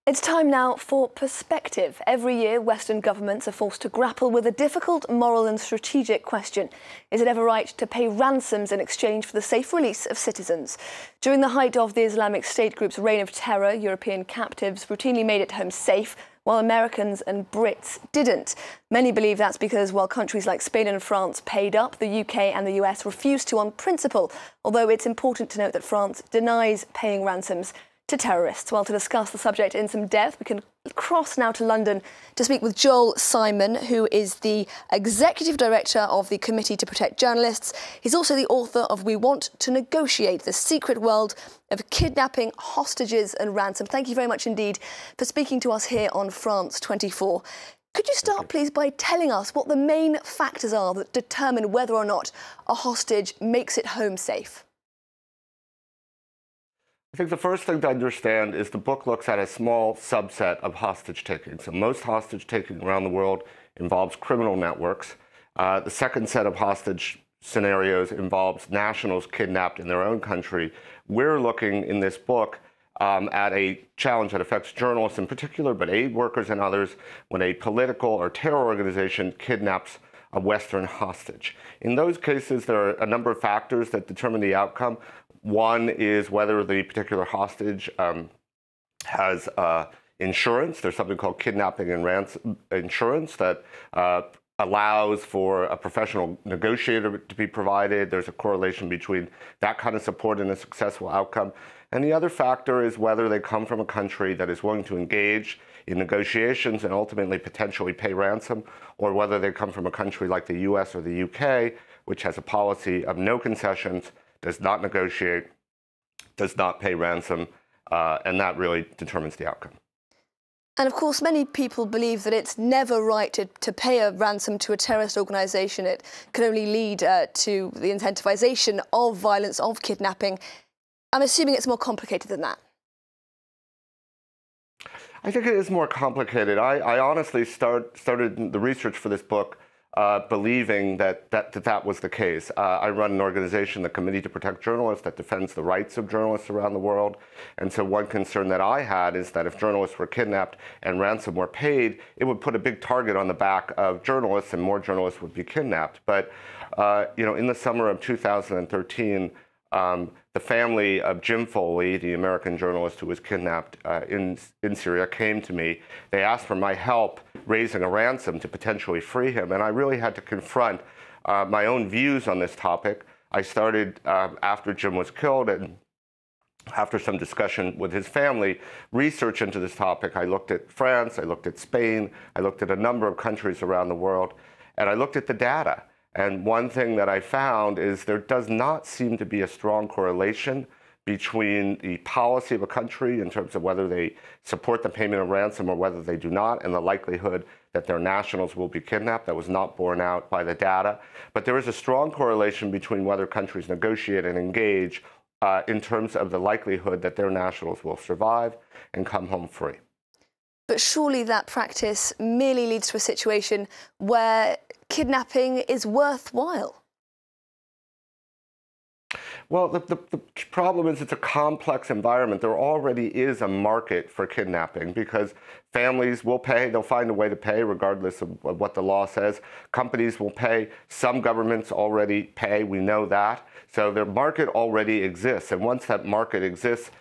It's time now for perspective. Every year, Western governments are forced to grapple with a difficult moral and strategic question. Is it ever right to pay ransoms in exchange for the safe release of citizens? During the height of the Islamic State group's reign of terror, European captives routinely made it home safe, while Americans and Brits didn't. Many believe that's because while countries like Spain and France paid up, the UK and the US refused to on principle, although it's important to note that France denies paying ransoms to terrorists. Well, to discuss the subject in some depth, we can cross now to London to speak with Joel Simon, who is the Executive Director of the Committee to Protect Journalists. He's also the author of We Want to Negotiate, the Secret World of Kidnapping, Hostages and Ransom. Thank you very much indeed for speaking to us here on France 24. Could you start, please, by telling us what the main factors are that determine whether or not a hostage makes it home safe? I think the first thing to understand is the book looks at a small subset of hostage-taking. So most hostage-taking around the world involves criminal networks. The second set of hostage scenarios involves nationals kidnapped in their own country. We're looking in this book at a challenge that affects journalists in particular, but aid workers and others, when a political or terror organization kidnaps a Western hostage. In those cases, there are a number of factors that determine the outcome. One is whether the particular hostage has insurance. There's something called kidnapping and ransom insurance that allows for a professional negotiator to be provided. There's a correlation between that kind of support and a successful outcome. And the other factor is whether they come from a country that is willing to engage in negotiations and ultimately potentially pay ransom, or whether they come from a country like the US or the UK, which has a policy of no concessions, does not negotiate, does not pay ransom, and that really determines the outcome. And of course, many people believe that it's never right to pay a ransom to a terrorist organisation. It can only lead to the incentivization of violence, of kidnapping. I'm assuming it's more complicated than that. I think it is more complicated. I honestly started the research for this book believing that was the case. I run an organization, the Committee to Protect Journalists, that defends the rights of journalists around the world. And so one concern that I had is that if journalists were kidnapped and ransom were paid, it would put a big target on the back of journalists and more journalists would be kidnapped. But in the summer of 2013, the family of Jim Foley, the American journalist who was kidnapped in Syria, came to me. They asked for my help raising a ransom to potentially free him, and I really had to confront my own views on this topic. I started, after Jim was killed, and after some discussion with his family, research into this topic. I looked at France, I looked at Spain, I looked at a number of countries around the world, and I looked at the data. And one thing that I found is there does not seem to be a strong correlation between the policy of a country in terms of whether they support the payment of ransom or whether they do not, and the likelihood that their nationals will be kidnapped. That was not borne out by the data. But there is a strong correlation between whether countries negotiate and engage in terms of the likelihood that their nationals will survive and come home free. But surely that practice merely leads to a situation where kidnapping is worthwhile. Well, the problem is it's a complex environment. There already is a market for kidnapping because families will pay. They'll find a way to pay regardless of what the law says. Companies will pay. Some governments already pay. We know that. So the market already exists. And once that market exists,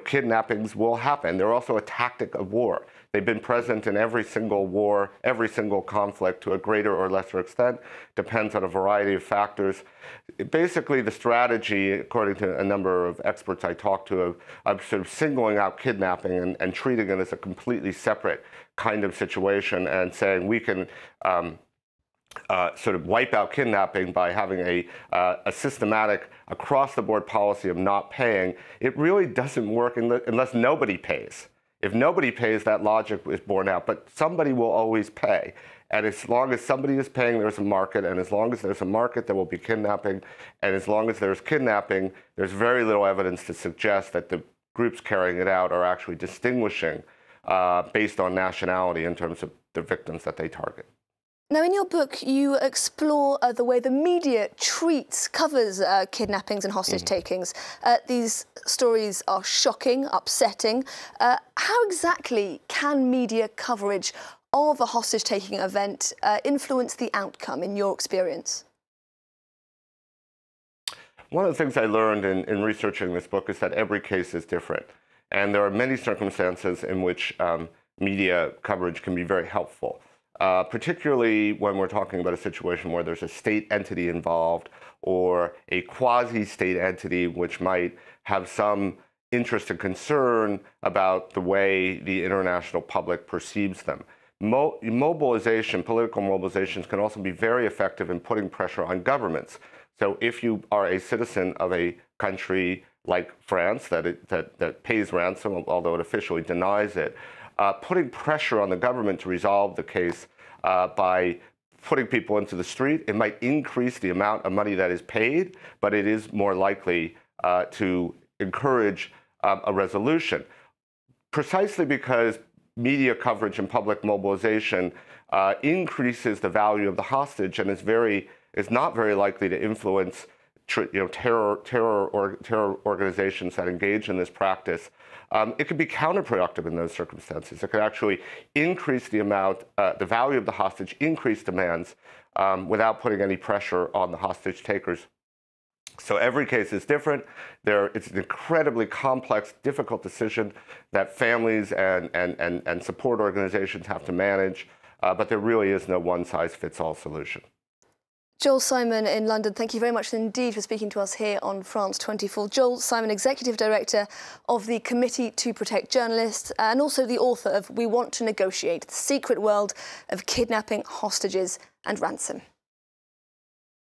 kidnappings will happen. They're also a tactic of war. They've been present in every single war, every single conflict to a greater or lesser extent. Depends on a variety of factors. Basically, the strategy, according to a number of experts I talked to, of sort of singling out kidnapping and treating it as a completely separate kind of situation and saying we can sort of wipe out kidnapping by having a systematic, across-the-board policy of not paying, it really doesn't work unless nobody pays. If nobody pays, that logic is borne out. But somebody will always pay. And as long as somebody is paying, there's a market. And as long as there's a market, there will be kidnapping. And as long as there's kidnapping, there's very little evidence to suggest that the groups carrying it out are actually distinguishing based on nationality in terms of the victims that they target. Now, in your book, you explore the way the media covers kidnappings and hostage-takings. These stories are shocking, upsetting. How exactly can media coverage of a hostage-taking event influence the outcome, in your experience? One of the things I learned in researching this book is that every case is different. And there are many circumstances in which media coverage can be very helpful. Particularly when we're talking about a situation where there's a state entity involved or a quasi-state entity which might have some interest and concern about the way the international public perceives them. Mobilization, political mobilizations can also be very effective in putting pressure on governments. So if you are a citizen of a country like France that pays ransom, although it officially denies it, putting pressure on the government to resolve the case by putting people into the street, it might increase the amount of money that is paid, but it is more likely to encourage a resolution. Precisely because media coverage and public mobilization increases the value of the hostage and is not very likely to influence terror organizations that engage in this practice. It could be counterproductive in those circumstances. It could actually increase the value of the hostage, increase demands without putting any pressure on the hostage takers. So every case is different. It's an incredibly complex, difficult decision that families and support organizations have to manage, but there really is no one-size-fits-all solution. Joel Simon in London, thank you very much indeed for speaking to us here on France 24. Joel Simon, Executive Director of the Committee to Protect Journalists and also the author of We Want to Negotiate, The Secret World of Kidnapping, Hostages and Ransom.